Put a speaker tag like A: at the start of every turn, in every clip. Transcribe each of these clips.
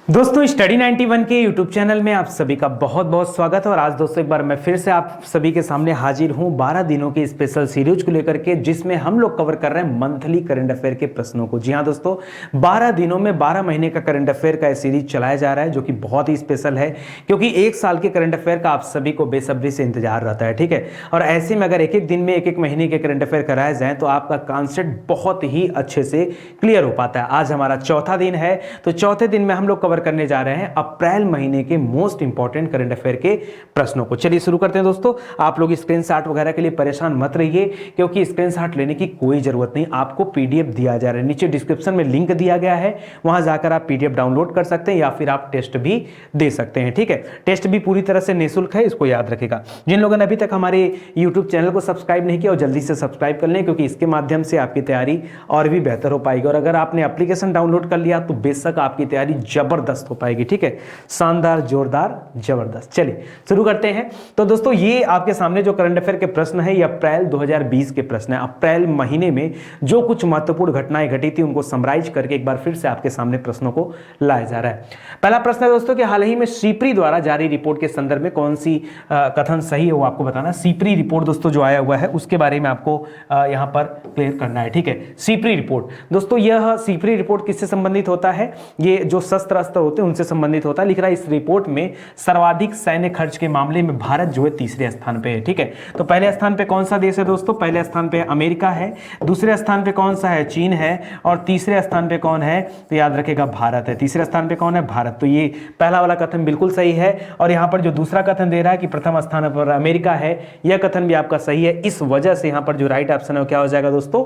A: दोस्तों स्टडी 91 के YouTube channel में आप सभी का बहुत बहुत स्वागत है। और आज दोस्तों एक बार मैं फिर से आप सभी के सामने हाजिर हूं 12 दिनों की स्पेशल सीरीज को लेकर के, जिसमें हम लोग कवर कर रहे हैं मंथली करंट अफेयर के प्रश्नों को। जी हां दोस्तों, 12 दिनों में 12 महीने का करंट अफेयर का सीरीज चलाया जा रहा है, जो कि बहुत ही स्पेशल है क्योंकि एक साल के करंट अफेयर का आप सभी को बेसब्री से इंतजार रहता है। ठीक है, और ऐसे में अगर एक एक दिन में एक एक महीने के करंट अफेयर कराए जाए तो आपका कॉन्सेप्ट बहुत ही अच्छे से क्लियर हो पाता है। आज हमारा चौथा दिन है, तो चौथे दिन में हम लोग कवर करने जा रहे हैं अप्रैल महीने के मोस्ट इंपॉर्टेंट करंट अफेयर के प्रश्नों को। चलिए शुरू करते हैं दोस्तों। आप लोग स्क्रीनशॉट वगैरह के लिए परेशान मत रहिए, क्योंकि स्क्रीनशॉट लेने की कोई जरूरत नहीं, आपको पीडीएफ दिया जा रहा है। नीचे डिस्क्रिप्शन में लिंक दिया गया है, वहां जाकर आप पीडीएफ डाउनलोड कर सकते हैं या फिर आप टेस्ट भी दे सकते हैं। ठीक है, टेस्ट भी पूरी तरह से निःशुल्क है, इसको याद रखेगा। जिन लोगों ने अभी तक हमारे यूट्यूब चैनल को सब्सक्राइब नहीं किया, और जल्दी से सब्सक्राइब कर लें, क्योंकि इसके माध्यम से आपकी तैयारी और भी बेहतर हो पाएगी। और अगर आपने एप्लीकेशन डाउनलोड कर लिया तो बेशक आपकी तैयारी जबरदस्त हो पाएगी। ठीक है, शानदार, जोरदार, जबरदस्त। चलिए शुरू करते हैं। तो दोस्तों ये आपके सामने जो करंट अफेयर के प्रश्न है, ये अप्रैल 2020 के प्रश्न है। अप्रैल महीने में जो कुछ महत्वपूर्ण घटनाएं घटी थी उनको समराइज करके एक बार फिर से आपके सामने प्रश्नों को लाया जा रहा है। पहला प्रश्न है दोस्तों कि हाल ही में सीपरी द्वारा जारी रिपोर्ट के संदर्भ में कौन सी कथन सही है, वो आपको बताना। सीपरी रिपोर्ट दोस्तों जो आया हुआ है उसके बारे में आपको यहां पर क्लियर करना है। ठीक है, सीपरी रिपोर्ट दोस्तों, यह सीपरी रिपोर्ट किससे संबंधित होता है? ये जो शस्त्र अस्त्र होते हैं उनसे संबंधित होता है। लिख रहा है इस रिपोर्ट में सर्वाधिक सैन्य खर्च के मामले में भारत जो है तीसरे स्थान पे है। ठीक है, तो पहले स्थान पे कौन सा देश है दोस्तों? पहले स्थान पे अमेरिका है, दूसरे स्थान पे कौन सा है? चीन है, और तीसरे स्थान पे कौन है? तो याद रखेगा भारत है। तीसरे स्थान पे कौन है? भारत। तो ये पहला वाला कथन बिल्कुल सही है। और यहां पर जो दूसरा कथन दे रहा है कि प्रथम स्थान पर अमेरिका है, यह कथन भी आपका सही है। इस वजह से यहां पर जो राइट ऑप्शन है वो क्या हो जाएगा दोस्तों?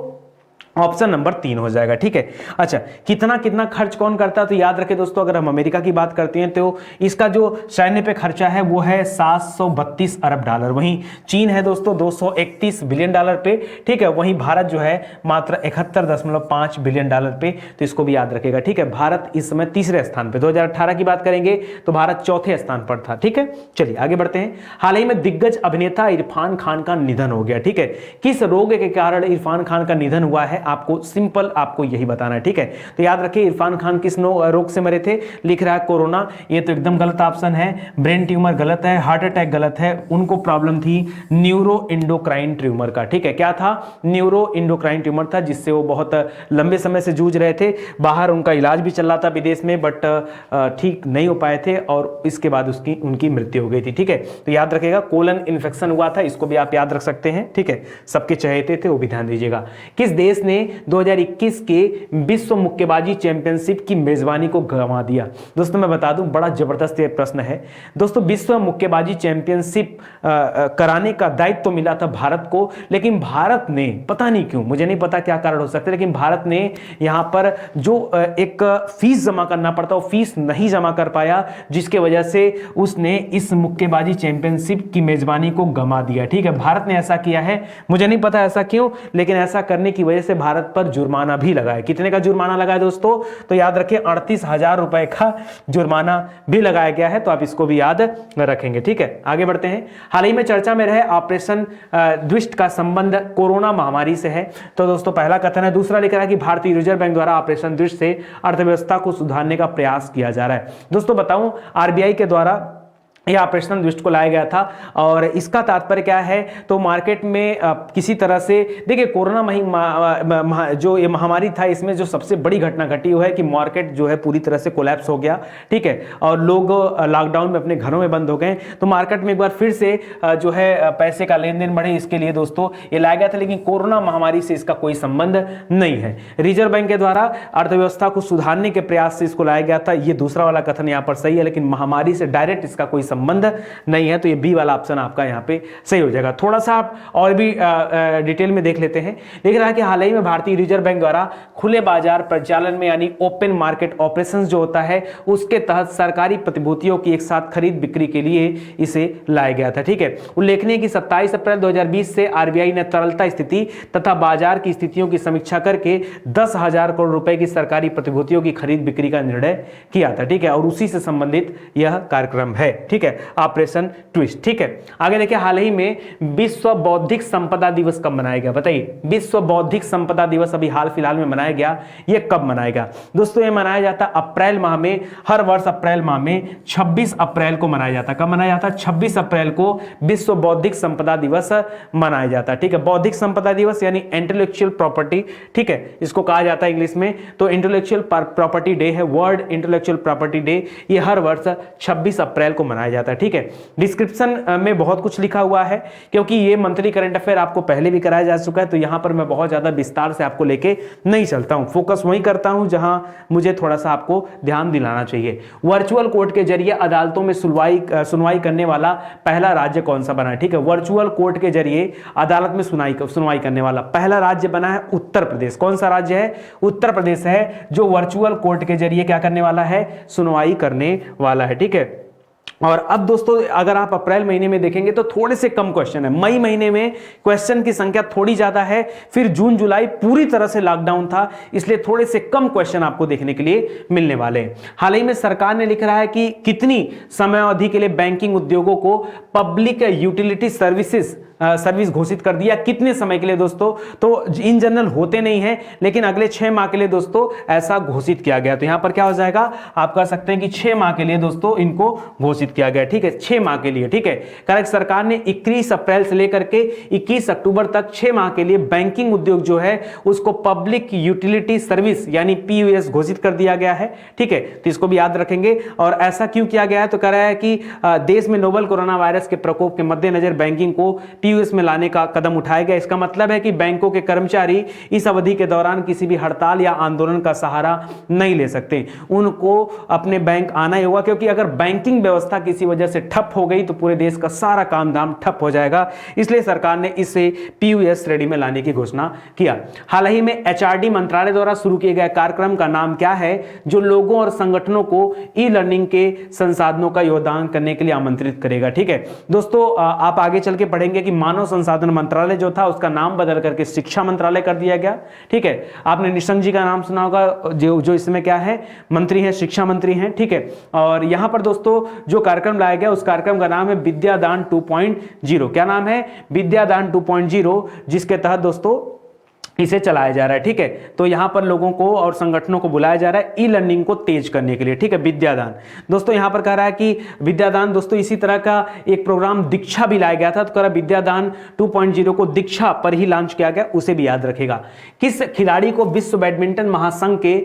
A: ऑप्शन नंबर 3 हो जाएगा। ठीक है, अच्छा कितना कितना खर्च कौन करता है? तो याद रखें दोस्तों, अगर हम अमेरिका की बात करते हैं तो इसका जो सैन्य पे खर्चा है वो है 732 अरब डॉलर। वहीं चीन है दोस्तों 231 बिलियन डॉलर पे। ठीक है, वहीं भारत जो है मात्र 71.5 बिलियन डॉलर पे। तो इसको भी याद रखेगा। ठीक है, भारत इस समय तीसरे स्थान पे। 2018 की बात करेंगे तो भारत चौथे स्थान पर था। ठीक है, चलिए आगे बढ़ते हैं। हाल ही में दिग्गज अभिनेता इरफान खान का निधन हो गया। ठीक है, किस रोग के कारण इरफान खान का निधन हुआ है? आपको सिंपल आपको यही बताना है। ठीक है, तो याद रखिए इरफान खान किस रोग से मरे थे? लिख रहा है कोरोना। ये तो एकदम गलत ऑप्शन है। ब्रेन ट्यूमर गलत है, हार्ट अटैक गलत है। उनको प्रॉब्लम थी न्यूरो इंडोक्राइन ट्यूमर का। ठीक है, क्या था? न्यूरो इंडोक्राइन ट्यूमर था, जिससे वो बहुत लंबे समय से जूझ रहे थे। बाहर उनका इलाज भी चल रहा था विदेश में, बट ठीक नहीं हो पाए थे और इसके बाद उनकी मृत्यु हो गई थी। ठीक है, तो याद रखिएगा कोलन इन्फेक्शन हुआ था, इसको भी आप याद रख सकते हैं। ठीक है, सबके चहेते थे वो भी ध्यान दीजिएगा। किस देश ने 2021 के विश्व मुक्केबाजी चैंपियनशिप की मेजबानी को गंवा दिया? दोस्तों मैं बता दूं, बड़ा जबरदस्त ये प्रश्न है दोस्तों। विश्व मुक्केबाजी चैंपियनशिप कराने का दायित्व तो मिला था भारत को, लेकिन भारत ने पता नहीं क्यों, मुझे नहीं पता क्या कारण हो सकता है, लेकिन भारत ने यहां पर जो एक फीस जमा करना पड़ता वो फीस नहीं जमा कर पाया, जिसके वजह से उसने इस मुक्केबाजी चैंपियनशिप की मेजबानी को गंवा दिया। ठीक है, भारत ने ऐसा किया है, मुझे नहीं पता ऐसा क्यों, लेकिन ऐसा करने की वजह से भारत पर जुर्माना भी लगा है। कितने का जुर्माना लगा है दोस्तों? तो याद रखिए 38,000 रुपए का जुर्माना भी लगाया गया है। तो आप इसको भी याद रखेंगे। ठीक है, आगे बढ़ते हैं। हाल ही में चर्चा में रहे ऑपरेशन द्विष्ट का संबंध कोरोना महामारी से है। तो दोस्तों पहला कथन है। दूसरा लिख रहा है कि भारतीय रिजर्व बैंक द्वारा ऑपरेशन द्विष्ट से अर्थव्यवस्था को सुधारने का प्रयास किया जा रहा है। दोस्तों बताऊं, आरबीआई के द्वारा यह ऑपरेशनल द्विष्ट को लाया गया था, और इसका तात्पर्य क्या है? तो मार्केट में किसी तरह से देखिए कोरोना जो ये महामारी था, इसमें जो सबसे बड़ी घटना घटी हुई है कि मार्केट जो है पूरी तरह से कोलैप्स हो गया। ठीक है, और लोग लॉकडाउन में अपने घरों में बंद हो गए, तो मार्केट में एक बार फिर से जो है पैसे का लेन देन बढ़े, इसके लिए दोस्तों ये लाया गया था। लेकिन कोरोना महामारी से इसका कोई संबंध नहीं है। रिजर्व बैंक के द्वारा अर्थव्यवस्था को सुधारने के प्रयास से इसको लाया गया था, ये दूसरा वाला कथन यहाँ पर सही है, लेकिन महामारी से डायरेक्ट इसका कोई संबंध नहीं है। तो ये बी वाला ऑप्शन आपका यहां पे सही हो जाएगा। थोड़ा सा आप और भी डिटेल में देख लेते हैं। देख रहा है कि हाल ही में भारतीय रिजर्व बैंक द्वारा खुले बाजार परिचालन में यानी ओपन मार्केट ऑपरेशंस जो होता है, उसके तहत सरकारी प्रतिभूतियों की एक साथ खरीद बिक्री के लिए इसे लाया गया था। ठीक है, उल्लेखनीय कि 27 अप्रैल 2020 से आरबीआई ने तरलता स्थिति तथा बाजार की स्थितियों की समीक्षा करके 10,000 करोड़ रुपए की सरकारी प्रतिभूतियों की खरीद बिक्री का निर्णय किया था। ठीक है, और उसी से संबंधित यह कार्यक्रम है। ठीक ठीक है, ऑपरेशन ट्विस्ट। ठीक है, आगे देखिए, हाल ही में विश्व बौद्धिक संपदा दिवस कब मनाया गया? बताइए, विश्व बौद्धिक संपदा दिवस अभी हाल फिलहाल में मनाया गया, ये कब मनाया गया दोस्तों? ये मनाया जाता अप्रैल माह में, हर वर्ष अप्रैल माह में 26 अप्रैल को मनाया जाता। कब मनाया जाता? 26 अप्रैल को विश्व बौद्धिक संपदा दिवस मनाया जाता। ठीक है, बौद्धिक संपदा दिवस यानी इंटेलेक्चुअल प्रॉपर्टी, ठीक है, इसको कहा जाता है इंग्लिश में। तो इंटेलेक्चुअल प्रॉपर्टी डे है, वर्ल्ड इंटेलेक्चुअल प्रॉपर्टी डे, ये हर वर्ष 26 अप्रैल को मनाया जाता है। ठीक है, डिस्क्रिप्शन में बहुत कुछ लिखा हुआ है, क्योंकि ये मंथली करंट अफेयर आपको पहले भी कराया जा चुका है, तो यहां पर मैं बहुत ज्यादा विस्तार से आपको लेके नहीं चलता हूं, फोकस वही करता हूं जहां मुझे थोड़ा सा आपको ध्यान दिलाना चाहिए। वर्चुअल कोर्ट के जरिए अदालतों में सुनवाई करने वाला पहला राज्य कौन सा बना है? ठीक है, वर्चुअल कोर्ट के जरिए अदालत में सुनवाई करने वाला पहला राज्य बना है उत्तर प्रदेश। कौन सा राज्य है? उत्तर प्रदेश है, जो वर्चुअल कोर्ट के जरिए क्या करने वाला है? सुनवाई करने वाला है। ठीक है, और अब दोस्तों अगर आप अप्रैल महीने में देखेंगे तो थोड़े से कम क्वेश्चन है। मई महीने में क्वेश्चन की संख्या थोड़ी ज्यादा है, फिर जून जुलाई पूरी तरह से लॉकडाउन था, इसलिए थोड़े से कम क्वेश्चन आपको देखने के लिए मिलने वाले हैं। हाल ही में सरकार ने लिख रहा है कि कितनी समय अवधि के लिए बैंकिंग उद्योगों को पब्लिक यूटिलिटी सर्विस घोषित कर दिया। कितने समय के लिए दोस्तों? तो इन जनरल होते नहीं है, लेकिन अगले 6 माह के लिए दोस्तों ऐसा घोषित किया गया। तो यहां पर क्या हो जाएगा, आप कह सकते हैं कि 6 माह के लिए दोस्तों इनको घोषित किया गया। ठीक है, 6 माह के लिए। ठीक है, करेक्ट, सरकार ने 21 अप्रैल से लेकर के 21 अक्टूबर तक 6 माह के लिए बैंकिंग उद्योग जो है उसको पब्लिक यूटिलिटी सर्विस यानी पीयूएस घोषित कर दिया गया है। ठीक है, तो इसको भी याद रखेंगे। और ऐसा क्यों किया गया है? तो कह रहा है कि देश में नोवल कोरोना वायरस के प्रकोप के मद्देनजर बैंकिंग को पीयूएस में लाने का कदम उठाया गया। इसका मतलब है कि बैंकों के कर्मचारी इस अवधि के दौरान किसी भी हड़ताल या आंदोलन का सहारा नहीं ले सकते, उनको अपने बैंक आना ही होगा, क्योंकि अगर बैंकिंग व्यवस्था किसी वजह से ठप हो गई तो पूरे देश का सारा काम धाम ठप हो जाएगा। इसलिए सरकार ने इसे पीयूएस श्रेणी में लाने की घोषणा किया। हाल ही में एचआरडी मंत्रालय द्वारा शुरू किए गए कार्यक्रम का नाम क्या है, जो लोगों और संगठनों को ई लर्निंग के संसाधनों का योगदान करने के लिए आमंत्रित करेगा? ठीक है दोस्तों, आप आगे चल के पढ़ेंगे कि मानव संसाधन मंत्रालय जो था उसका नाम बदल करके शिक्षा मंत्रालय कर दिया गया। ठीक है, आपने निशंक जी का नाम सुना होगा, जो इसमें क्या है, मंत्री हैं, शिक्षा मंत्री हैं। ठीक है, और यहां पर दोस्तों जो कार्यक्रम लाया गया उस कार्यक्रम का नाम है विद्यादान 2.0। क्या नाम है? विद्यादान 2.0, जिसके तहत दोस्तों इसे चलाया जा रहा है। ठीक है, तो यहां पर लोगों को और संगठनों को बुलाया जा रहा है ई लर्निंग को तेज करने के लिए। ठीक है, विद्यादान दोस्तों यहां पर कह रहा है कि विद्यादान दोस्तों इसी तरह का एक प्रोग्राम दीक्षा भी लाया गया था, तो कह रहा विद्यादान 2.0 को दीक्षा पर ही लॉन्च किया गया, उसे भी याद रखेगा। किस खिलाड़ी को विश्व बैडमिंटन महासंघ के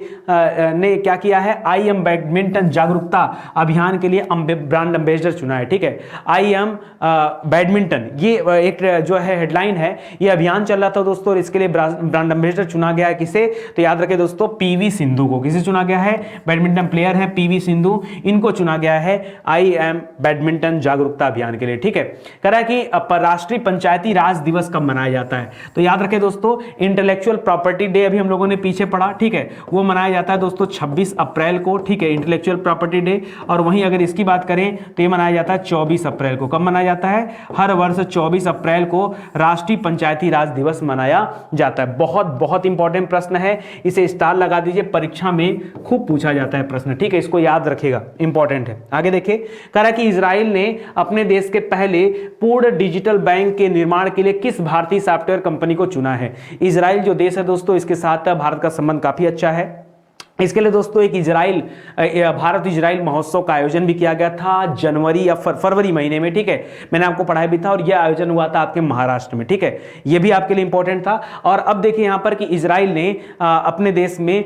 A: ने क्या किया है? आई एम बैडमिंटन जागरूकता अभियान के लिए ब्रांड एम्बेसडर चुना है। ठीक है, आई एम बैडमिंटन, ये एक जो है हेडलाइन है, ये अभियान चल रहा था दोस्तों, और इसके लिए ब्रांड एम्बेसडर चुना गया है। किसे? तो याद रखें दोस्तों, पीवी सिंधु को। किसे चुना गया है? बैडमिंटन प्लेयर है पीवी सिंधु, इनको चुना गया है आई एम बैडमिंटन जागरूकता अभियान के लिए। ठीक है, कह रहा है कि राष्ट्रीय पंचायती राज दिवस कब मनाया जाता है? तो याद रखें दोस्तों, इंटेलेक्चुअल प्रॉपर्टी डे अभी हम लोगों ने पीछे पढ़ा। ठीक है, वो मनाया जाता है दोस्तों 26 अप्रैल को। ठीक है, इंटेलेक्चुअल प्रॉपर्टी डे। और वहीं अगर इसकी बात करें तो ये मनाया जाता है 24 अप्रैल को। कब मनाया जाता है? हर वर्ष 24 अप्रैल को राष्ट्रीय पंचायती राज दिवस मनाया जाता है। बहुत बहुत इंपॉर्टेंट प्रश्न है, इसे स्टार लगा दीजिए, परीक्षा में खूब पूछा जाता है प्रश्न। ठीक है, इसको याद रखिएगा, इंपॉर्टेंट है। आगे देखिए, कह रहा है कि इजराइल ने अपने देश के पहले पूर्ण डिजिटल बैंक के निर्माण के लिए किस भारतीय सॉफ्टवेयर कंपनी को चुना है? इजराइल जो देश है दोस्तों, इसके साथ भारत का संबंध काफी अच्छा है। इसके लिए दोस्तों एक भारत इजराइल महोत्सव का आयोजन भी किया गया था जनवरी या फरवरी महीने में। ठीक है, मैंने आपको पढ़ाया भी था, और यह आयोजन हुआ था आपके महाराष्ट्र में। ठीक है, यह भी आपके लिए इंपॉर्टेंट था। और अब देखिए यहां पर कि इजराइल ने अपने देश में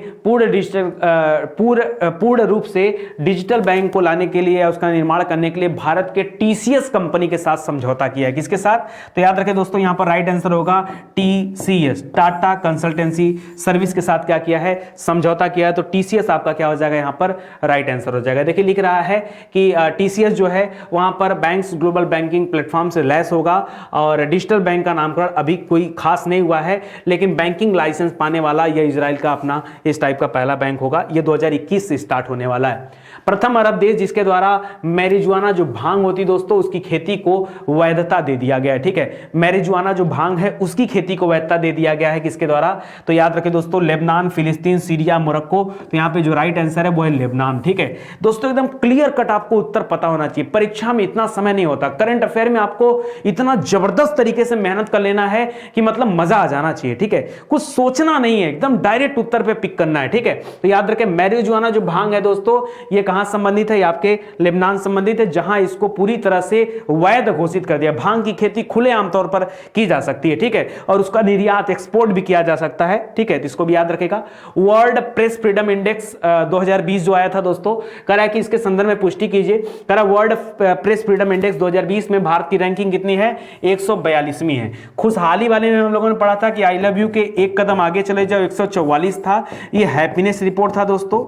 A: पूर्ण रूप से डिजिटल बैंक को लाने के लिए, उसका निर्माण करने के लिए भारत के टीसीएस कंपनी के साथ समझौता किया है। किसके साथ? तो याद रखें दोस्तों, यहां पर राइट आंसर होगा टीसीएस, टाटा कंसल्टेंसी सर्विस के साथ क्या किया है? समझौता किया है। तो टीसीएस आपका क्या हो जाएगा? यहां पर राइट आंसर हो जाएगा। देखिए लिख रहा है कि टीसीएस जो है वहां पर बैंक्स ग्लोबल बैंकिंग प्लेटफॉर्म से लैस होगा, और डिजिटल बैंक का नामकरण अभी कोई खास नहीं हुआ है, लेकिन बैंकिंग लाइसेंस पाने वाला यह इजराइल का अपना इस टाइप का पहला बैंक होगा। यह 2021 से स्टार्ट होने वाला है। प्रथम अरब देश जिसके द्वारा मैरिजुआना जो भांग होती दोस्तों, उसकी खेती को वैधता दे दिया गया है। ठीक है, मैरिजुआना जो भांग है उसकी खेती को वैधता दे दिया गया है। किसके द्वारा? तो याद रखें दोस्तों, लेबनान, फिलिस्तीन, सीरिया, मोरक्को, तो यहाँ पे जो राइट आंसर है वो है लेबनान। ठीक है दोस्तों, एकदम क्लियर कट आपको उत्तर पता होना चाहिए। परीक्षा में इतना समय नहीं होता, करंट अफेयर में आपको इतना जबरदस्त तरीके से मेहनत कर लेना है कि मतलब मजा आ जाना चाहिए। ठीक है, कुछ सोचना नहीं है, एकदम डायरेक्ट उत्तर पे पिक करना है। ठीक है, तो याद रखें मैरिजुआना जो भांग है दोस्तों, ये कहां संबंधित है? ये आपके लेबनान संबंधित है, जहां इसको पूरी तरह से वैध घोषित कर दिया। भांग की खेती खुले आमतौर पर की जा सकती है। ठीक है, और उसका निर्यात एक्सपोर्ट भी किया जा सकता है। ठीक है, तो इसको भी याद रखेगा। वर्ल्ड प्रेस फ्रीडम इंडेक्स 2020 जो आया था दोस्तों, कह रहा है कि इसके संदर्भ में पुष्टि कीजिए। कह रहा वर्ल्ड प्रेस फ्रीडम इंडेक्स 2020 में भारत की रैंकिंग कितनी है? 142वीं है। खुशहाली वाले में हम लोगों ने पढ़ा था कि आई लव यू के एक कदम आगे चले जाओ, 144 था। ये हैप्पीनेस रिपोर्ट था दोस्तों,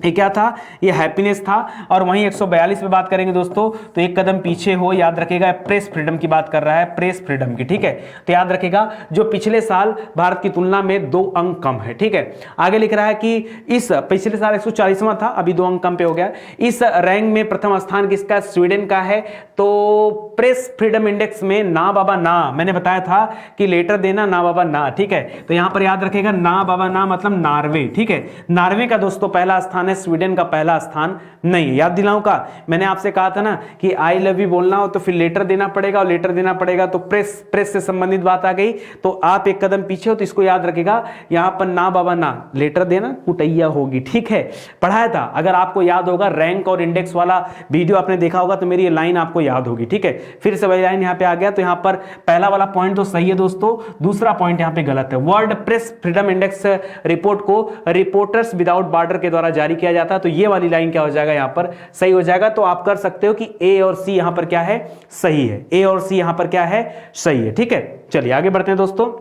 A: ये क्या था? ये हैप्पीनेस था। और वहीं 142 पे बात करेंगे दोस्तों, तो एक कदम पीछे हो, याद रखेगा प्रेस फ्रीडम की बात कर रहा है, प्रेस फ्रीडम की। ठीक है, तो याद रखेगा जो पिछले साल भारत की तुलना में 2 अंक कम है। ठीक है, आगे लिख रहा है कि इस पिछले साल 140वां था, अभी 2 अंक कम पे हो गया। इस रैंक में प्रथम स्थान किसका? स्वीडन का है। तो प्रेस फ्रीडम इंडेक्स में ना बाबा ना, मैंने बताया था कि लेटर देना, ना बाबा ना। ठीक है, तो यहां पर याद रखेगा ना बाबा ना मतलब नार्वे। ठीक है, नार्वे का दोस्तों पहला स्थान, स्वीडन का पहला स्थान नहीं। याद दिलाऊं का, मैंने आपसे कहा था ना कि आई लव यू बोलना हो तो फिर लेटर देना पड़ेगा, और लेटर देना पड़ेगा तो प्रेस से संबंधित बात आ गई, तो आप एक कदम पीछे हो। तो इसको याद रखेगा, यहां पर ना बाबा ना, लेटर देना कुटैया होगी। ठीक है, पढ़ाया था, अगर आपको याद होगा रैंक और इंडेक्स वाला वीडियो आपने देखा होगा तो मेरी ये लाइन आपको याद होगी। ठीक है, फिर से वही लाइन यहां पे आ गया। तो यहां पर पहला वाला पॉइंट तो सही है दोस्तों, दूसरा पॉइंट यहां पे गलत है। World press freedom index report को रिपोर्टर्स विदाउट बॉर्डर के द्वारा जारी किया जाता है, तो ये वाली लाइन क्या हो जाएगा? यहां पर सही हो जाएगा। तो आप कर सकते हो कि ए और सी यहां पर क्या है? सही है। ए और सी यहां पर क्या है? सही है। ठीक है, चलिए आगे बढ़ते हैं दोस्तों।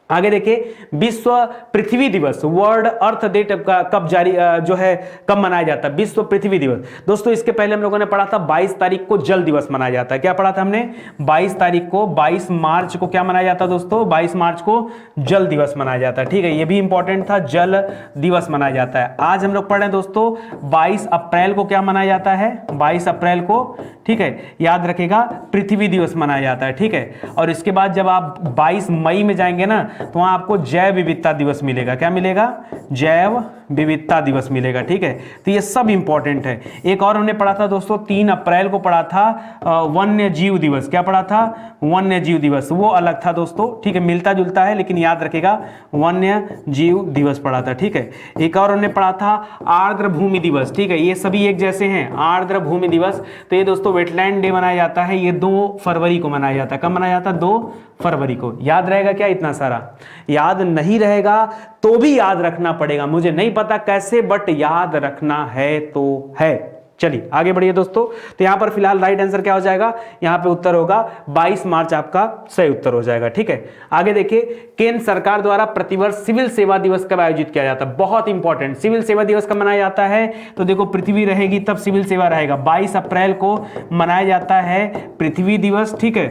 A: आगे देखिए, विश्व पृथ्वी दिवस, वर्ल्ड अर्थ डे कब जारी जो है कब मनाया जाता है? विश्व पृथ्वी दिवस दोस्तों, इसके पहले हम लोगों ने पढ़ा था 22 तारीख को जल दिवस मनाया जाता है। क्या पढ़ा था हमने? 22 तारीख को, 22 मार्च को क्या मनाया जाता है दोस्तों? 22 मार्च को जल दिवस मनाया जाता है। ठीक है, ये भी इंपॉर्टेंट था, जल दिवस मनाया जाता है। आज हम लोग पढ़ रहे हैं दोस्तों 22 अप्रैल को क्या मनाया जाता है? 22 अप्रैल को, ठीक है, याद रखेगा पृथ्वी दिवस मनाया जाता है। ठीक है, और इसके बाद जब आप 22 मई में जाएंगे ना, तो वहां आपको जैव विविधता दिवस मिलेगा। क्या मिलेगा? जैव विविधता दिवस मिलेगा। ठीक है, तो ये सब इंपॉर्टेंट है। एक और हमने पढ़ा था दोस्तों, 3 अप्रैल को पढ़ा था वन्य जीव दिवस। क्या पढ़ा था? वन्य जीव दिवस, वो अलग था दोस्तों। ठीक है, मिलता जुलता है लेकिन याद रखेगा वन्य जीव दिवस पढ़ा था। ठीक है, एक और हमने पढ़ा था आर्द्र भूमि दिवस। ठीक है, ये सभी एक जैसे हैं, आर्द्र भूमि दिवस। तो ये दोस्तों वेटलैंड डे मनाया जाता है, ये 2 फरवरी को मनाया जाता है। कब मनाया जाता है? 2 फरवरी को। याद रहेगा क्या इतना सारा? याद नहीं रहेगा तो भी याद रखना पड़ेगा, मुझे नहीं पता कैसे, बट याद रखना है तो है। चलिए आगे बढ़िए दोस्तों। तो यहां पर फिलहाल राइट आंसर क्या हो जाएगा? यहां पे उत्तर होगा 22 मार्च, आपका सही उत्तर हो जाएगा। ठीक है, आगे देखिए, केंद्र सरकार द्वारा प्रतिवर्ष सिविल सेवा दिवस कब आयोजित किया जाता है? बहुत इंपॉर्टेंट, सिविल सेवा दिवस कब मनाया जाता है? तो देखो पृथ्वी रहेगी तब सिविल सेवा रहेगा। 22 अप्रैल को मनाया जाता है पृथ्वी दिवस। ठीक है,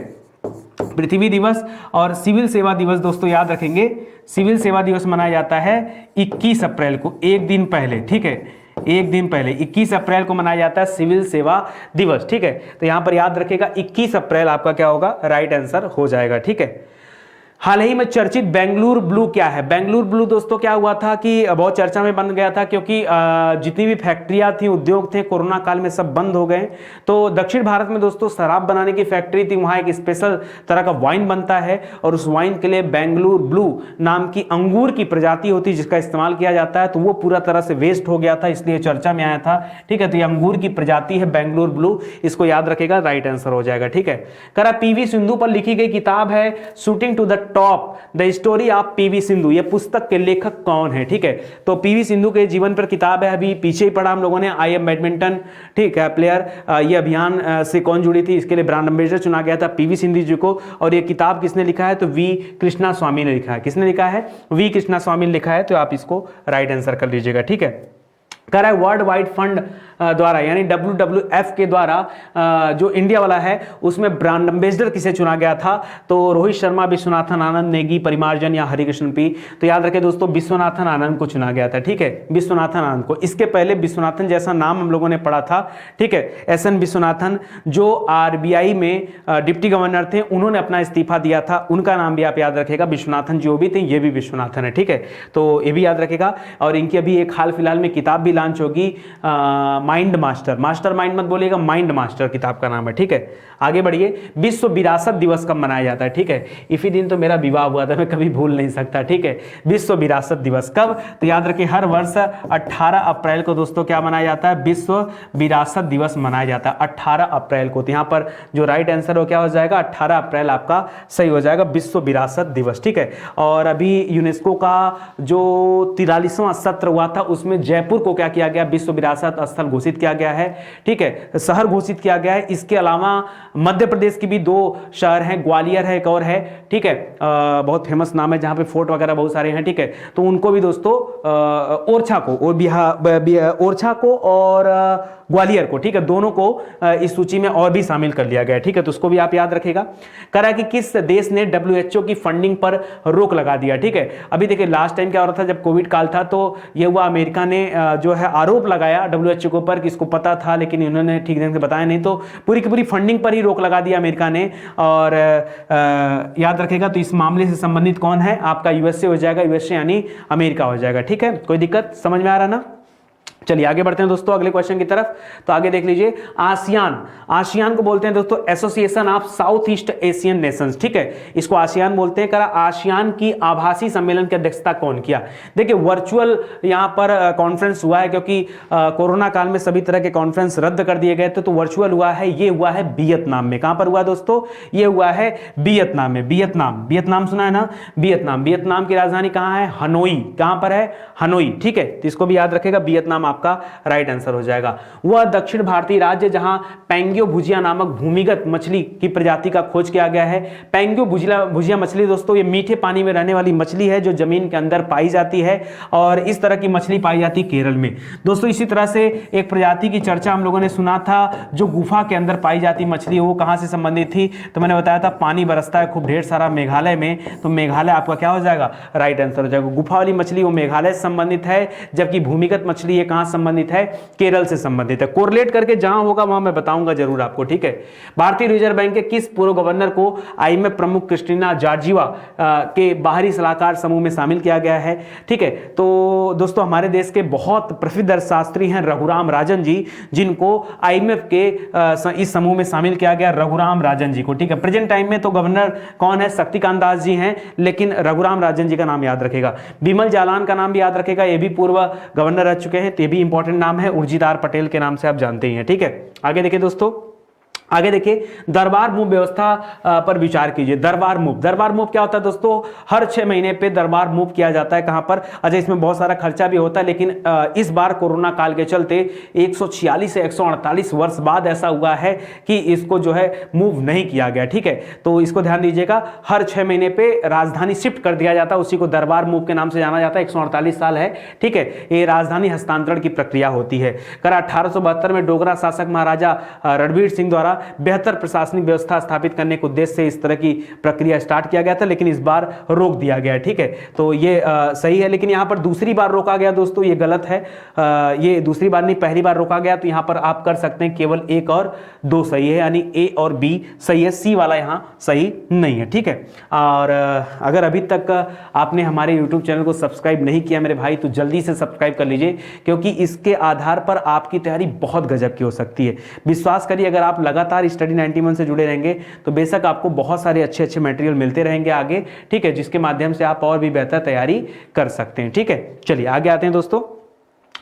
A: पृथ्वी दिवस। और सिविल सेवा दिवस दोस्तों याद रखेंगे, सिविल सेवा दिवस मनाया जाता है 21 अप्रैल को, एक दिन पहले। ठीक है, एक दिन पहले 21 अप्रैल को मनाया जाता है सिविल सेवा दिवस। ठीक है, तो यहां पर याद रखेगा 21 अप्रैल आपका क्या होगा? राइट आंसर हो जाएगा। ठीक है, हाल ही में चर्चित बेंगलुरु ब्लू क्या है? बेंगलुरु ब्लू दोस्तों क्या हुआ था कि बहुत चर्चा में बन गया था, क्योंकि जितनी भी फैक्ट्रियां थी, उद्योग थे, कोरोना काल में सब बंद हो गए। तो दक्षिण भारत में दोस्तों शराब बनाने की फैक्ट्री थी, वहां एक स्पेशल तरह का वाइन बनता है, और उस वाइन के लिए बेंगलुरु ब्लू नाम की अंगूर की प्रजाति होती है जिसका इस्तेमाल किया जाता है। तो वो पूरा तरह से वेस्ट हो गया था, इसलिए चर्चा में आया था। ठीक है, तो ये अंगूर की प्रजाति है बेंगलुरु ब्लू, इसको याद रखेगा, राइट आंसर हो जाएगा। ठीक है, करा पीवी सिंधु पर लिखी गई किताब है shuttling to the top, the story of PV Sindhu, ये पुस्तक के लेखक कौन है? ठीक है, तो पीवी सिंधु के जीवन पर किताब है, अभी पीछे ही पढ़ा हम लोगों ने, आई एम बैडमिंटन, ठीक है, प्लेयर। ये अभियान से कौन जुड़ी थी? इसके लिए ब्रांड एम्बेसडर चुना गया था पीवी सिंधु जी को। और ये किताब किसने लिखा है? तो वी कृष्णा स्वामी ने लिखा है। किसने लिखा है? वी कृष्णा स्वामी ने लिखा है। तो आप इसको राइट आंसर कर लीजिएगा। ठीक है, कह रहा है वर्ल्ड वाइड फंड द्वारा यानी WWF के द्वारा जो इंडिया वाला है उसमें ब्रांड एम्बेसडर किसे चुना गया था? तो रोहित शर्मा, विश्वनाथन आनंद, नेगी, परिमार्जन या हरिकृष्ण पी। तो याद रखें दोस्तों, विश्वनाथन आनंद को चुना गया था। ठीक है, विश्वनाथन आनंद को। इसके पहले विश्वनाथन जैसा नाम हम लोगों ने पढ़ा था। ठीक है, SN विश्वनाथन जो RBI में डिप्टी गवर्नर थे, उन्होंने अपना इस्तीफा दिया था। उनका नाम भी आप याद रखेगा। विश्वनाथन जो भी थे, ये भी विश्वनाथन है। ठीक है, तो ये भी याद रखेगा। और इनकी अभी एक हाल फिलहाल में किताब भी लॉन्च होगी, माइंड मास्टर। मास्टर माइंड मत बोलिएगा, माइंड मास्टर किताब का नाम है। ठीक है, आगे बढ़िए। विश्व विरासत दिवस कब मनाया जाता है? ठीक है, इसी दिन तो मेरा विवाह हुआ था, मैं कभी भूल नहीं सकता। ठीक है, विश्व विरासत दिवस कब? तो याद रखिए, हर वर्ष 18 अप्रैल को दोस्तों क्या मनाया जाता है? विश्व विरासत दिवस मनाया जाता है 18 अप्रैल को। तो यहां पर जो राइट आंसर हो क्या हो जाएगा? 18 अप्रैल आपका सही हो जाएगा, विश्व विरासत दिवस। ठीक है, और अभी यूनेस्को का जो 43वां सत्र हुआ था, उसमें जयपुर को क्या किया गया? विश्व विरासत स्थल घोषित किया गया है। ठीक है, शहर घोषित किया गया है। इसके अलावा मध्य प्रदेश की भी 2 शहर हैं, ग्वालियर है, एक और है। ठीक है, बहुत फेमस नाम है, जहां पे फोर्ट वगैरह बहुत सारे हैं। ठीक है, तो उनको भी दोस्तों ओरछा को ओरछा को और ग्वालियर को, ठीक है, दोनों को इस सूची में और भी शामिल कर लिया गया। ठीक है, तो उसको भी आप याद रखेगा। करा कि किस देश ने WHO की फंडिंग पर रोक लगा दिया? ठीक है, अभी देखिए लास्ट टाइम क्या हो रहा था, जब कोविड काल था, तो ये हुआ अमेरिका ने जो है आरोप लगाया WHO के ऊपर कि इसको पता था लेकिन इन्होंने ठीक ढंग से बताया नहीं, तो पूरी की पूरी फंडिंग पर ही रोक लगा दिया अमेरिका ने। और याद रखेगा, तो इस मामले से संबंधित कौन है? आपका USA हो जाएगा, USA यानी अमेरिका हो जाएगा। ठीक है, कोई दिक्कत? समझ में आ रहा ना? चलिए आगे बढ़ते हैं दोस्तों अगले क्वेश्चन की तरफ। तो आगे देख लीजिए, आसियान। आसियान को बोलते हैं दोस्तों association of south east Asian Nations. ठीक है, इसको आसियान बोलते हैं। करा आसियान की आभासी सम्मेलन की अध्यक्षता कौन किया? देखिए वर्चुअल यहां पर कॉन्फ्रेंस हुआ है, क्योंकि कोरोना काल में सभी तरह के कॉन्फ्रेंस रद्द कर दिए गए थे, तो वर्चुअल हुआ है। ये हुआ है वियतनाम में। कहां पर हुआ दोस्तों? ये हुआ है वियतनाम में। वियतनाम सुना है ना? वियतनाम की राजधानी कहां है? हनोई। कहां पर है? हनोई। ठीक है, तो इसको भी याद रखेगा, वियतनाम आपका राइट आंसर हो जाएगा। वह दक्षिण भारतीय राज्य जहां पैंग्यो भुजिया नामक भूमिगत मछली की प्रजाति का खोज किया गया है। पैंग्यो भुजिया मछली दोस्तों ये मीठे पानी में रहने वाली मछली है जो जमीन के अंदर पाई जाती है, और इस तरह की मछली पाई जाती है केरल में दोस्तों। इसी तरह से एक प्रजाति की चर्चा हम लोगों ने सुना था, जो गुफा के अंदर पाई जाती मछली, वो कहां से संबंधित थी? तो मैंने बताया था पानी बरसता है खूब ढेर सारा मेघालय में, तो मेघालय आपका क्या हो जाएगा? राइट आंसर हो जाएगा। गुफा वाली मछली वो मेघालय से संबंधित है, जबकि भूमिगत मछली ये कहां संबंधित है? केरल से संबंधित है। कोरिलेट करके जहां होगा वहां मैं बताऊंगा जरूर आपको। ठीक है, भारतीय रिजर्व बैंक के किस पूर्व गवर्नर को IMF प्रमुख क्रिस्टिना जॉर्जिवा के बाहरी सलाहकार समूह में शामिल किया गया है? ठीक है, तो दोस्तों हमारे देश के बहुत प्रसिद्ध अर्थशास्त्री हैं रघुराम राजन जी, जिनको IMF के इस समूह में शामिल किया गया, रघुराम राजन जी को। ठीक है, प्रेजेंट टाइम में तो गवर्नर कौन है? शक्तिकांत दास जी हैं, लेकिन रघुराम राजन जी का नाम याद रखेगा। बिमल जालान का नाम भी याद रखेगा, ये भी पूर्व गवर्नर रह चुके हैं, तो ये भी इंपॉर्टेंट नाम है। उर्जिदार पटेल के नाम से आप जानते ही हैं। ठीक है, आगे देखिए दोस्तों, आगे देखिए, दरबार मूव व्यवस्था पर विचार कीजिए। दरबार मूव क्या होता है दोस्तों? हर 6 महीने पे दरबार मूव किया जाता है। कहां पर? अच्छा, इसमें बहुत सारा खर्चा भी होता है, लेकिन इस बार कोरोना काल के चलते 146 से 148 वर्ष बाद ऐसा हुआ है कि इसको जो है मूव नहीं किया गया। ठीक है, तो इसको ध्यान दीजिएगा, हर 6 महीने पे राजधानी शिफ्ट कर दिया जाता है, उसी को दरबार मूव के नाम से जाना जाता है। 148 साल है। ठीक है, ये राजधानी हस्तांतरण की प्रक्रिया होती है। कर 1872 में डोगरा शासक महाराजा रणबीर सिंह द्वारा बेहतर प्रशासनिक व्यवस्था स्थापित करने के उद्देश्य से इस तरह की प्रक्रिया स्टार्ट किया गया था, लेकिन इस बार रोक दिया गया। ठीक है, तो ये सही है, लेकिन यहां पर दूसरी बार रोका गया दोस्तों, ये गलत है। ये दूसरी बार नहीं, पहली बार रोका गया, तो यहां पर आप कर सकते हैं केवल 1 और 2 सही है, यानी A और B सही है, C वाला यहां सही नहीं है। ठीक है, और अगर अभी तक आपने हमारे YouTube चैनल को सब्सक्राइब नहीं किया मेरे भाई, तो जल्दी से सब्सक्राइब कर लीजिए, क्योंकि इसके आधार पर आपकी तैयारी बहुत गजब की हो सकती है। विश्वास करिए, अगर आप लगातार स्टडी 91 से जुड़े रहेंगे तो बेशक आपको बहुत सारे अच्छे अच्छे मटेरियल मिलते रहेंगे आगे। ठीक है, जिसके माध्यम से आप और भी बेहतर तैयारी कर सकते हैं। ठीक है, चलिए आगे आते हैं दोस्तों।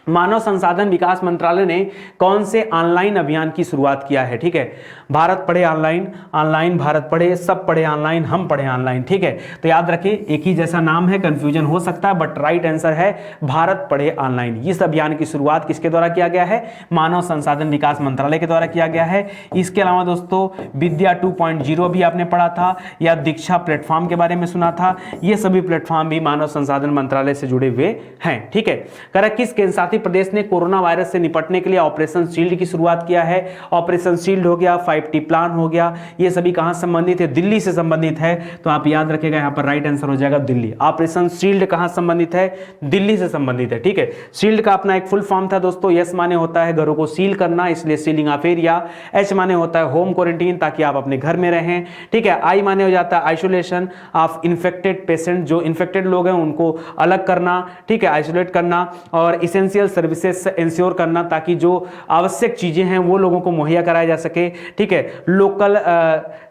A: मानव संसाधन विकास मंत्रालय ने कौन से ऑनलाइन अभियान की शुरुआत किया है? ठीक है, भारत पढ़े ऑनलाइन, ऑनलाइन भारत पढ़े, सब पढ़े ऑनलाइन, हम पढ़े ऑनलाइन। ठीक है, तो याद रखिए एक ही जैसा नाम है, कंफ्यूजन हो सकता है, बट राइट आंसर है भारत पढ़े ऑनलाइन। इस अभियान की शुरुआत किसके द्वारा किया गया है? मानव संसाधन विकास मंत्रालय के द्वारा किया गया है। इसके अलावा दोस्तों विद्या 2.0 भी आपने पढ़ा था, या दीक्षा प्लेटफॉर्म के बारे में सुना था, ये सभी प्लेटफॉर्म भी मानव संसाधन मंत्रालय से जुड़े हुए हैं। ठीक है, करेक्ट, किस केंद्र शासित शासित प्रदेश ने कोरोना वायरस से निपटने के लिए ऑपरेशन शील्ड की शुरुआत किया है? ऑपरेशन शील्ड हो गया, 5T प्लान हो गया, ये सभी कहां संबंधित है? दिल्ली से संबंधित है। तो आप याद रखिएगा यहां पर राइट आंसर हो जाएगा दिल्ली। ऑपरेशन शील्ड कहां संबंधित है? दिल्ली से संबंधित है। ठीक है, शील्ड का अपना एक फुल फॉर्म था दोस्तों। एस माने होता है घरों को सील करना, इसलिए सीलिंग ऑफ एरिया। एच माने होता है होम क्वारंटीन, ताकि आप अपने घर में रहें। ठीक है, आई माने हो जाता है आइसोलेशन ऑफ इन्फेक्टेड पेशेंट, जो इन्फेक्टेड लोग हैं उनको अलग करना, ठीक है, आइसोलेट करना। और इसेंशियल सर्विसेज इंश्योर करना, ताकि जो आवश्यक चीजें हैं वो लोगों को मुहैया कराया जा सके। ठीक है, लोकल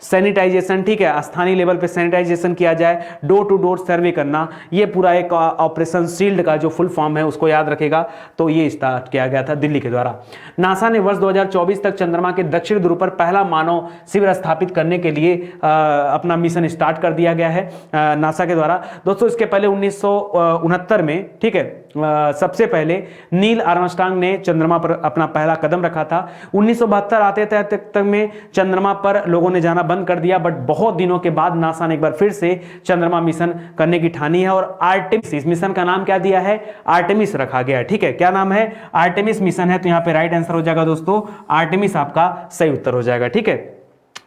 A: सैनिटाइजेशन, ठीक है, स्थानीय लेवल पे सैनिटाइजेशन किया जाए, डोर टू डोर सर्वे करना। ये पूरा एक ऑपरेशन शील्ड का जो फुल फॉर्म है उसको याद रखेगा। तो ये स्टार्ट किया गया था दिल्ली के द्वारा। नासा ने वर्ष 2024 तक चंद्रमा के दक्षिण ध्रुव पर पहला मानव शिविर स्थापित करने के लिए अपना मिशन स्टार्ट कर दिया गया है नासा के द्वारा। दोस्तों इसके पहले 1969 में, ठीक है, सबसे पहले नील आर्मस्ट्रांग ने चंद्रमा पर अपना पहला कदम रखा था। 1972 आते तक में चंद्रमा पर लोगों ने जाना बंद कर दिया, बट बहुत दिनों के बाद नासा ने एक बार फिर से चंद्रमा मिशन करने की ठानी है। और आर्टेमिस, इस मिशन का नाम क्या दिया है? आर्टेमिस रखा गया है। ठीक है, क्या नाम है? आर्टेमिस मिशन है। तो यहां पे राइट आंसर हो जाएगा दोस्तों आर्टेमिस, आपका सही उत्तर हो जाएगा। ठीक है,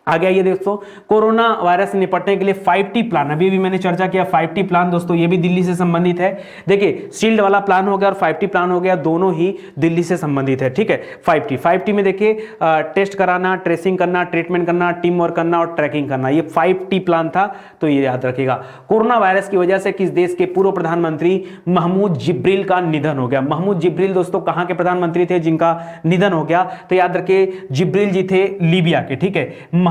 A: आगे आइए दोस्तों, कोरोना वायरस से निपटने के लिए 5T प्लान, अभी भी मैंने चर्चा किया 5T प्लान दोस्तों, ये भी दिल्ली से संबंधित है। देखिए शील्ड वाला प्लान हो गया और 5T प्लान हो गया, दोनों ही दिल्ली से संबंधित है। ठीक है, 5T में देखिए टेस्ट कराना, ट्रेसिंग करना, ट्रीटमेंट करना, टीम वर्क करना और ट्रैकिंग करना, ये 5T प्लान था। तो ये याद रखिएगा। कोरोना वायरस की वजह से किस देश के पूर्व प्रधानमंत्री महमूद जिब्रील का निधन हो गया? महमूद जिब्रील दोस्तों कहां के प्रधानमंत्री थे जिनका निधन हो गया? तो याद रखिए जिब्रील जी थे लीबिया के। ठीक है,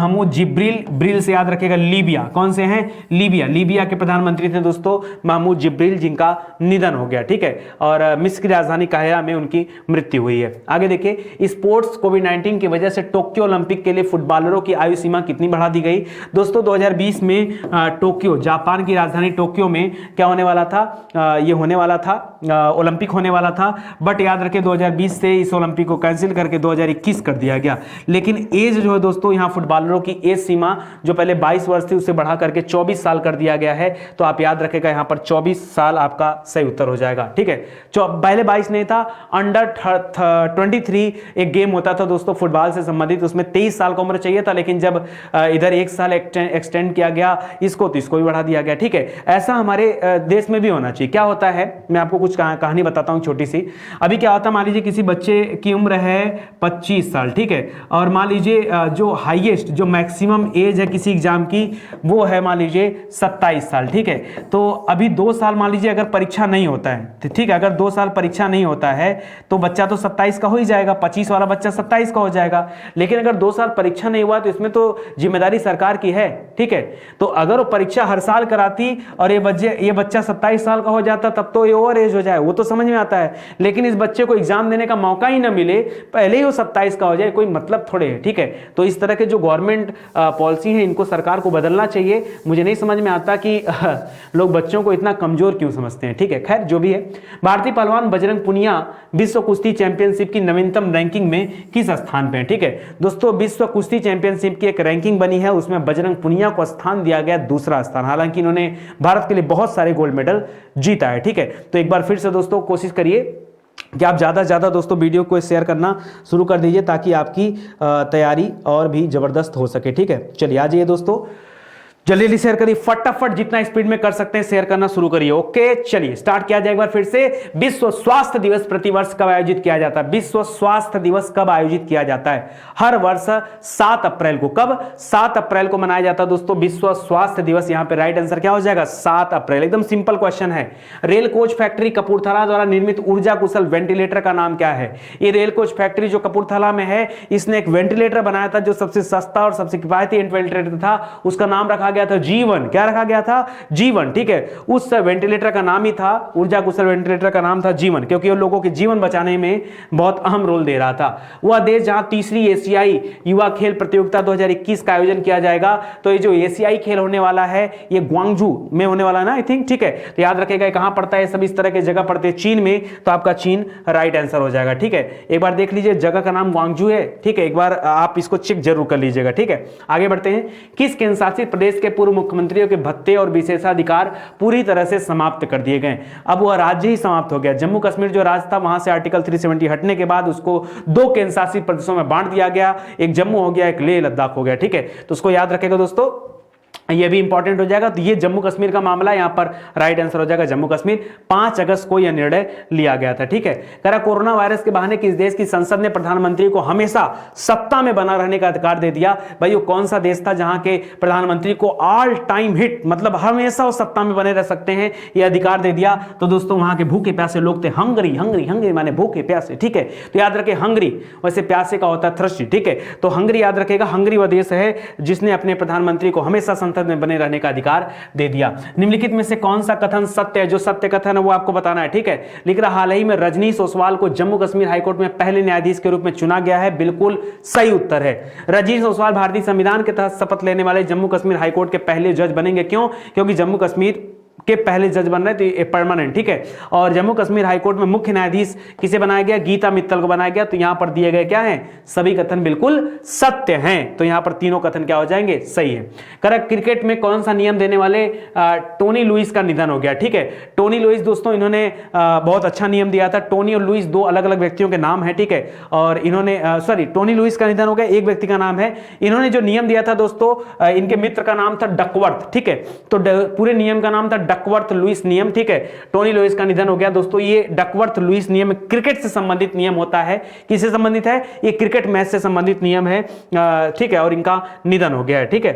A: महमूद जिब्रील, ब्रिल से याद रखिएगा लीबिया, कौन से हैं? लीबिया के प्रधानमंत्री थे दोस्तों महमूद जिब्रील, जिनका निधन हो गया। ठीक है, और मिस्र की राजधानी काहिरा में उनकी मृत्यु हुई है। आगे देखिए, स्पोर्ट्स कोविड-19 की वजह से टोक्यो ओलंपिक के लिए फुटबॉलरों की आयु सीमा कितनी बढ़ा दी गई? दोस्तों 2020 में टोक्यो, जापान की राजधानी टोक्यो में क्या होने वाला था? ये होने वाला था, ओलंपिक होने वाला था, बट याद रखिए 2020 से इस ओलंपिक को कैंसिल करके 2021 कर दिया गया। लेकिन एज जो है दोस्तों यहाँ फुटबॉलरों की एज सीमा जो पहले 22 वर्ष थी उसे बढ़ा करके 24 साल कर दिया गया है। तो आप याद रखेगा यहां पर 24 साल आपका सही उत्तर हो जाएगा। ठीक है, पहले 22 नहीं था, अंडर 23 एक गेम होता था दोस्तों फुटबॉल से संबंधित, उसमें 23 साल का उम्र चाहिए था, लेकिन जब इधर एक साल एक्सटेंड किया गया इसको, तो इसको भी बढ़ा दिया गया। ठीक है, ऐसा हमारे देश में भी होना चाहिए। क्या होता है, मैं आपको कुछ कहानी बताता हूं छोटी सी। अभी क्या होता है, मान लीजिए किसी बच्चे की उम्र है 25 साल, ठीक है, और मान लीजिए जो हाईएस्ट, जो मैक्सिमम एज है किसी एग्जाम की वो है मान लीजिए 27 साल। ठीक है, तो अभी 2 साल मान लीजिए अगर परीक्षा नहीं होता है, तो ठीक है, अगर 2 साल परीक्षा नहीं होता है तो बच्चा तो 27 का हो ही जाएगा, 25 वाला बच्चा 27 का हो जाएगा। लेकिन अगर 2 साल परीक्षा नहीं हुआ तो इसमें तो जिम्मेदारी सरकार की है। ठीक है, तो अगर वो परीक्षा हर साल कराती और ये बच्चा 27 साल का हो जाता तब तो ये ओवर एज हो जाए, वो तो समझ में आता है। लेकिन इस बच्चे को एग्जाम देने का मौका ही ना मिले, पहले ही वो 27 का हो जाए, कोई मतलब थोड़े है। ठीक है, तो इस तरह के जो गवर्नमेंट पॉलिसी है इनको सरकार को बदलना चाहिए। मुझे नहीं समझ में आता कि लोग बच्चों को इतना कमजोर क्यों समझते हैं। ठीक है, खैर जो भी है। भारतीय पहलवान बजरंग पुनिया विश्व कुश्ती चैंपियनशिप की नवीनतम रैंकिंग में किस स्थान पे है? ठीक है दोस्तों, विश्व कुश्ती चैंपियनशिप की एक रैंकिंग बनी है, उसमें बजरंग पुनिया को स्थान दिया गया दूसरा स्थान। हालांकि इन्होंने भारत के लिए बहुत सारे गोल्ड मेडल जीता है। ठीक है, तो एक बार फिर से दोस्तों कोशिश करिए कि आप ज़्यादा से ज़्यादा दोस्तों वीडियो को शेयर करना शुरू कर दीजिए, ताकि आपकी तैयारी और भी ज़बरदस्त हो सके। ठीक है, चलिए आ जाइए दोस्तों, जल्दी जल्दी शेयर करिए, फटाफट जितना स्पीड में कर सकते हैं शेयर करना शुरू करिए। ओके, चलिए स्टार्ट किया जाए एक बार फिर से। विश्व स्वास्थ्य दिवस प्रतिवर्ष कब आयोजित किया जाता है? विश्व स्वास्थ्य दिवस कब आयोजित किया जाता है? हर वर्ष 7 अप्रैल को। कब? 7 अप्रैल को मनाया जाता है दोस्तों विश्व स्वास्थ्य दिवस। यहां पे राइट आंसर क्या हो जाएगा? 7 अप्रैल। एकदम सिंपल क्वेश्चन है। रेल कोच फैक्ट्री कपूरथला द्वारा निर्मित ऊर्जा कुशल वेंटिलेटर का नाम क्या है? ये रेल कोच फैक्ट्री जो कपूरथला में है, इसने एक वेंटिलेटर बनाया था जो सबसे सस्ता और सबसे किफायती वेंटिलेटर था, उसका नाम रखा गया था जीवन। क्या रखा गया था? जीवन। ठीक है, उस वेंटिलेटर का नाम ही था, ऊर्जा कुशल वेंटिलेटर का नाम था जीवन, क्योंकि वो लोगों के जीवन बचाने में बहुत अहम रोल दे रहा था। वह देश जहां तीसरी एशियाई युवा खेल प्रतियोगिता 2021 का आयोजन किया जाएगा। तो ये जो एशियाई खेल होने वाला है ये ग्वांगझू में होने वाला है ना, आई थिंक। ठीक है, तो याद रखेगा कहां पड़ता है, सब इस तरह की जगह पड़ते हैं चीन में, तो आपका चीन राइट आंसर हो जाएगा। ठीक है, एक बार देख लीजिए, जगह का नाम ग्वांगझू है। ठीक है, एक बार आप इसको चेक जरूर कर लीजिएगा। ठीक है, आगे बढ़ते हैं। किस केंद्र शासित प्रदेश के के पूर्व मुख्यमंत्रियों के भत्ते और विशेषाधिकार पूरी तरह से समाप्त कर दिए गए। अब वह राज्य ही समाप्त हो गया। जम्मू कश्मीर जो राज्य था वहां से आर्टिकल 370 हटने के बाद उसको 2 केंद्र शासित प्रदेशों में बांट दिया गया, एक जम्मू हो गया, एक लेह लद्दाख हो गया। ठीक है, तो उसको याद रखेगा दोस्तों, ये भी इंपॉर्टेंट हो जाएगा। तो ये जम्मू कश्मीर का मामला, यहां पर राइट आंसर हो जाएगा जम्मू कश्मीर। 5 अगस्त को यह निर्णय लिया गया था। ठीक है, कह रहा कोरोना वायरस के बहाने किस देश की संसद ने प्रधानमंत्री को हमेशा सत्ता में बना रहने का अधिकार दे दिया? भाई वो कौन सा देश था जहां के प्रधानमंत्री को ऑल टाइम हिट, मतलब हमेशा वो सत्ता में बने रह सकते हैं, यह अधिकार दे दिया? तो दोस्तों वहां के भूखे प्यासे लोग थे, हंगरी हंगरी हंगरी माने भूखे प्यासे। ठीक है, तो याद रखे हंगरी, वैसे प्यासे का होता है थ्रस्टी। ठीक है, तो हंगरी याद रखेगा, हंगरी वह देश है जिसने अपने प्रधानमंत्री को हमेशा संसद में बने रहने का अधिकार दे दिया। निम्नलिखित में से कौन सा कथन सत्य है? जो सत्य कथन है वो आपको बताना है। ठीक है, लिख रहा हाल ही में रजनीश ओसवाल को जम्मू कश्मीर हाईकोर्ट में पहले न्यायाधीश के रूप में चुना गया है। बिल्कुल सही उत्तर है। रजनीश ओसवाल भारतीय संविधान के तहत शपथ लेने वाले जम्मू कश्मीर हाईकोर्ट के पहले जज बनेंगे। क्यों? क्योंकि जम्मू कश्मीर के पहले जज बन रहे तो ये परमानेंट। ठीक है, और जम्मू कश्मीर हाईकोर्ट में मुख्य न्यायाधीश किसे बनाया गया? गीता मित्तल को बनाया गया। तो यहां पर दिए गए क्या है? सभी कथन बिल्कुल सत्य हैं। तो यहां पर तीनों कथन क्या हो जाएंगे? सही है। करेक्ट। क्रिकेट में कौन सा नियम देने वाले टोनी लुइस का निधन हो गया? ठीक है, टोनी लुइस दोस्तों इन्होंने बहुत अच्छा नियम दिया था। टोनी और लुइस 2 अलग अलग व्यक्तियों के नाम है। ठीक है, और इन्होंने टोनी लुइस का निधन हो गया, एक व्यक्ति का नाम है। इन्होंने जो नियम दिया था दोस्तों, इनके मित्र का नाम था डकवर्थ। ठीक है, तो पूरे नियम का नाम था डकवर्थ लुइस नियम। ठीक है, टोनी लुइस का निधन हो गया दोस्तों। ये डकवर्थ लुइस नियम क्रिकेट से संबंधित नियम होता है। किससे संबंधित है? ये क्रिकेट मैच से संबंधित नियम है। ठीक है, और इनका निधन हो गया है। ठीक है,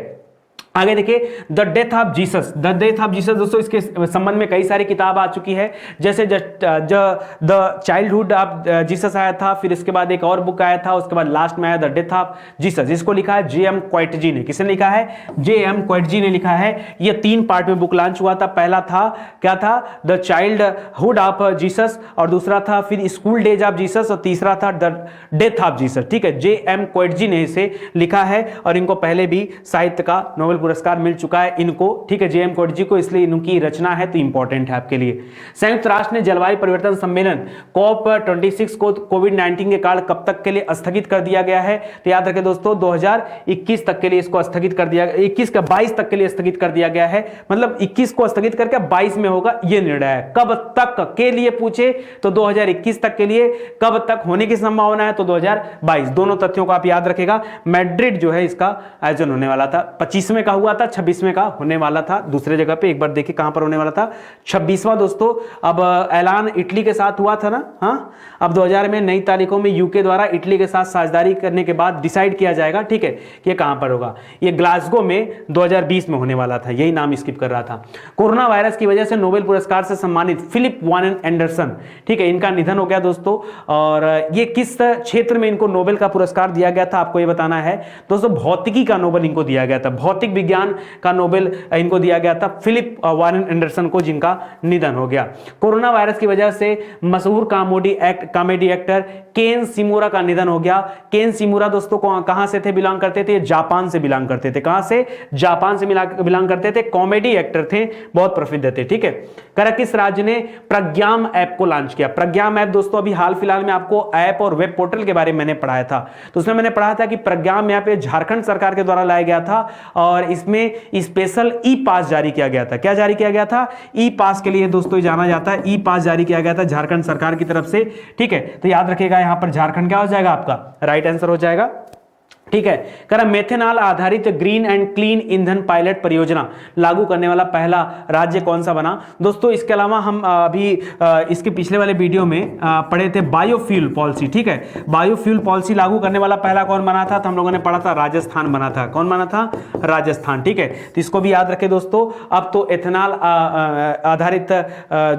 A: आगे देखिए, the death of Jesus. The death of Jesus दोस्तों इसके संबंध में कई सारी किताब आ चुकी है, जैसे द चाइल्डहुड ऑफ जीसस आया था, फिर इसके बाद एक और बुक आया था, उसके बाद लास्ट में आया द डेथ ऑफ जीसस। इसको लिखा है J.M. क्वाइटजी ने। किसने लिखा है? J.M. क्वाइटजी ने लिखा है। ये 3 पार्ट में बुक लॉन्च हुआ था। पहला था क्या था? द चाइल्डहुड ऑफ जीसस, और दूसरा था फिर स्कूल डेज ऑफ जीसस, और तीसरा था द डेथ ऑफ जीसस। ठीक है, J.M. क्वाइटजी ने इसे लिखा है, और इनको पहले भी साहित्य का नोबेल पुरस्कार मिल चुका है इनको। ठीक है, J.M. क्वाइटजी को, इसलिए इनकी रचना है तो इंपॉर्टेंट है आपके लिए। संयुक्त राष्ट्र ने जलवायु परिवर्तन सम्मेलन COP26 को कोविड-19 के कारण कब तक के लिए स्थगित कर दिया गया है? तो याद रखें दोस्तों 2021 तक के लिए इसको स्थगित कर दिया, 21 का 22 तक के लिए स्थगित कर दिया गया है। मतलब 21 को स्थगित करके 22 में होगा, यह निर्णय है। कब तक के लिए पूछे तो 2021 तक के लिए, कब तक होने की संभावना है तो 2022। दोनों तथ्यों को आप याद रखेगा। मैड्रिड जो है इसका आयोजन होने वाला था, 25वें का हुआ था, 26वें का होने वाला था दूसरे जगह पे। एक बार देखिए कहां पर होने वाला था, 26वां दोस्तों। अब ऐलान इटली के साथ हुआ था ना, हाँ, अब 2000 में नई तारीखों में यूके द्वारा इटली के साथ साझेदारी करने के बाद डिसाइड किया जाएगा। ठीक है, कि ये कहां पर होगा। ये ग्लासगो में 2020 में होने वाला था, यही नाम स्किप कर रहा था। कोरोना वायरस की वजह से नोबेल पुरस्कार से सम्मानित फिलिप वारेन एंडरसन, ठीक है, इनका निधन हो गया दोस्तों। और ये किस क्षेत्र में इनको नोबेल का पुरस्कार दिया गया था आपको ये बताना है दोस्तों। भौतिकी का नोबेल इनको दिया गया था, भौतिक विज्ञान का नोबेल इनको दिया गया था, फिलिप वारेन एंडरसन को, जिनका निधन हो गया। कोरोना वायरस की वजह से मशहूर कॉमेडी एक्टर केन सिमुरा का निधन हो गया। केन सिमुरा दोस्तों कहां से थे, बिलोंग करते थे? जापान से बिलोंग करते थे। कहां से? जापान से बिलोंग करते थे। कॉमेडी एक्टर थे, बहुत प्रसिद्ध थे। ठीक है, किस राज्य ने प्रज्ञाम ऐप को लॉन्च किया? प्रज्ञाम ऐप दोस्तों अभी हाल फिलहाल में आपको ऐप और वेब पोर्टल के बारे में मैंने पढ़ाया था, तो उसमें मैंने पढ़ा था कि प्रज्ञाम ऐप झारखंड सरकार के द्वारा लाया गया था, और इसमें स्पेशल ई पास जारी किया गया था। क्या जारी किया गया था? ई पास के लिए दोस्तों जाना जाता है। ई पास जारी किया गया था झारखंड सरकार की तरफ से। ठीक है, तो याद रखिएगा यहां पर झारखंड क्या हो जाएगा आपका? राइट आंसर हो जाएगा। ठीक है, करा मेथेनॉल आधारित ग्रीन एंड क्लीन ईंधन पायलट परियोजना लागू करने वाला पहला राज्य कौन सा बना? दोस्तों इसके अलावा हम अभी इसके पिछले वाले वीडियो में पढ़े थे बायोफ्यूल पॉलिसी। ठीक है, बायोफ्यूल पॉलिसी लागू करने वाला पहला कौन बना था? तो हम लोगों ने पढ़ा था राजस्थान बना था। कौन बना था? राजस्थान। ठीक है, तो इसको भी याद रखें दोस्तों। अब तो एथेनॉल आधारित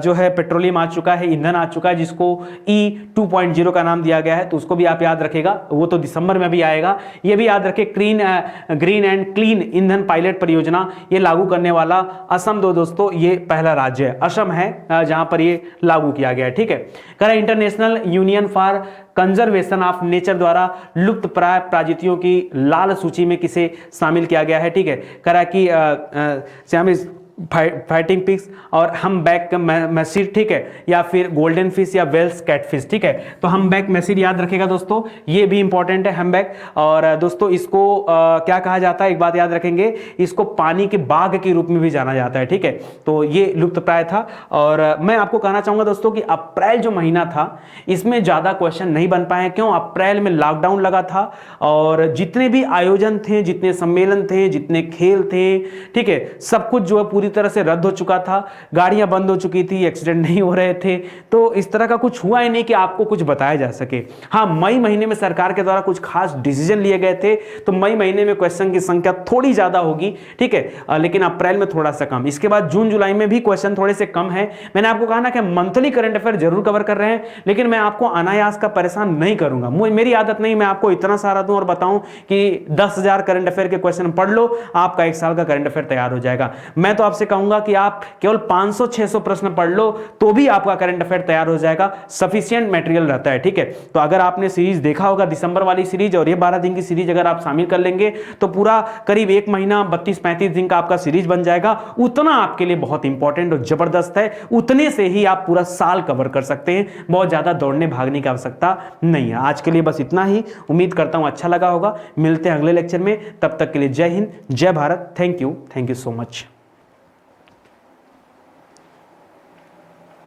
A: जो है पेट्रोलियम आ चुका है, ईंधन आ चुका है, जिसको E2.0 का नाम दिया गया है, तो उसको भी आप याद रखेगा। वो तो दिसंबर में भी आएगा। ये भी याद रखें, ग्रीन एंड क्लीन ईंधन पायलट परियोजना ये लागू करने वाला असम दोस्तों ये पहला राज्य है। असम है जहां पर ये लागू किया गया है। ठीक है, कह रहा international union for conservation of nature द्वारा लुप्त प्राय प्रजातियों की लाल सूची में किसे शामिल किया गया है? ठीक है, कह रहा कि फाइटिंग पिग्स और हम बैक मैसिर, ठीक है, या फिर गोल्डन फिश या वेल्स कैटफिश, ठीक है। तो हम बैक मैसिर याद रखेगा दोस्तों, ये भी इंपॉर्टेंट है हम बैक। और दोस्तों इसको क्या कहा जाता है, एक बात याद रखेंगे, इसको पानी के बाघ के रूप में भी जाना जाता है, ठीक है। तो ये लुप्त प्राय था। और मैं आपको कहना चाहूंगा दोस्तों कि अप्रैल जो महीना था इसमें ज्यादा क्वेश्चन नहीं बन पाए। क्यों? अप्रैल में लॉकडाउन लगा था और जितने भी आयोजन थे, जितने सम्मेलन थे, जितने खेल थे, ठीक है, सब कुछ जो है पूरी तरह से रद्द हो चुका था, गाड़ियां बंद हो चुकी थी, एक्सीडेंट नहीं हो रहे थे। तो इस तरह का कुछ हुआ ही नहीं कि आपको कुछ बताया जा सके। हाँ, मई महीने में सरकार के द्वारा कुछ खास डिसीजन लिए गए थे, तो मई महीने में क्वेश्चन की संख्या थोड़ी ज्यादा होगी, ठीक है, लेकिन अप्रैल में थोड़ा सा कम। इसके बाद जून जुलाई में भी क्वेश्चन थोड़े से कम है। मैंने आपको कहा ना कि मंथली करंट अफेयर जरूर कवर कर रहे हैं, लेकिन मैं आपको अनायास का परेशान नहीं करूंगा। मेरी आदत नहीं मैं आपको इतना सारा दूं और बताऊं कि 10,000 करंट अफेयर के क्वेश्चन पढ़ लो, आपका एक साल का करंट अफेयर तैयार हो जाएगा। मैं तो आपसे कहूंगा कि आप केवल 500-600 प्रश्न पढ़ लो तो भी आपका करंट अफेयर तैयार हो जाएगा, सफिशिएंट मटेरियल रहता है, ठीक है। तो अगर आपने सीरीज देखा होगा, दिसंबर वाली सीरीज और ये 12 दिन की सीरीज अगर आप शामिल कर लेंगे तो पूरा करीब 1 महीना 32-35 दिन का आपका सीरीज बन जाएगा। उतना आपके लिए बहुत इंपॉर्टेंट और जबरदस्त है, उतने से ही आप पूरा साल कवर कर सकते हैं। बहुत ज्यादा दौड़ने भागने की आवश्यकता नहीं है। आज के लिए बस इतना ही। उम्मीद करता हूं अच्छा लगा होगा। मिलते हैं अगले लेक्चर में, तब तक के लिए जय हिंद, जय Bharat. Thank you so much.